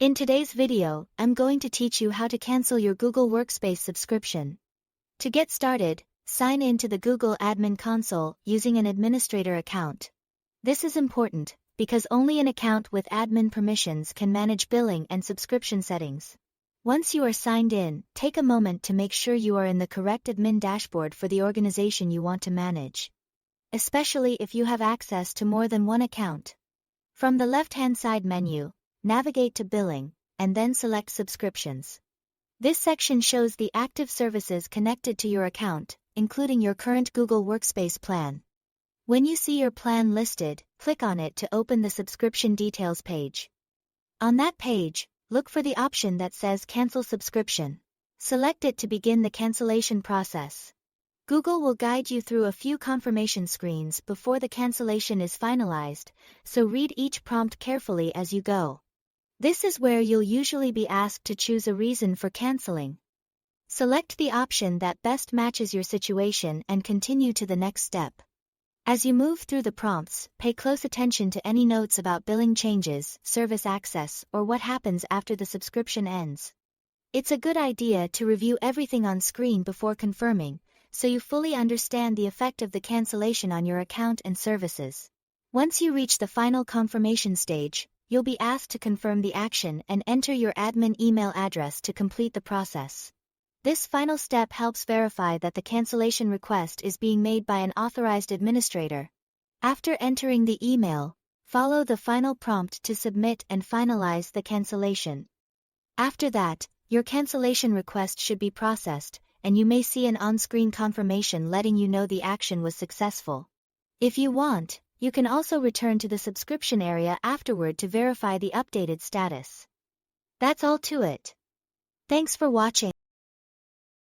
In today's video, I'm going to teach you how to cancel your Google Workspace subscription. To get started, sign in to the Google Admin Console using an administrator account. This is important because only an account with admin permissions can manage billing and subscription settings. Once you are signed in, take a moment to make sure you are in the correct admin dashboard for the organization you want to manage, especially if you have access to more than one account. From the left-hand side menu, navigate to Billing, and then select Subscriptions. This section shows the active services connected to your account, including your current Google Workspace plan. When you see your plan listed, click on it to open the subscription details page. On that page, look for the option that says Cancel Subscription. Select it to begin the cancellation process. Google will guide you through a few confirmation screens before the cancellation is finalized, so read each prompt carefully as you go. This is where you'll usually be asked to choose a reason for canceling. Select the option that best matches your situation and continue to the next step. As you move through the prompts, pay close attention to any notes about billing changes, service access, or what happens after the subscription ends. It's a good idea to review everything on screen before confirming, so you fully understand the effect of the cancellation on your account and services. Once you reach the final confirmation stage, you'll be asked to confirm the action and enter your admin email address to complete the process. This final step helps verify that the cancellation request is being made by an authorized administrator. After entering the email, follow the final prompt to submit and finalize the cancellation. After that, your cancellation request should be processed, and you may see an on-screen confirmation letting you know the action was successful. If you want, you can also return to the subscription area afterward to verify the updated status. That's all to it. Thanks for watching.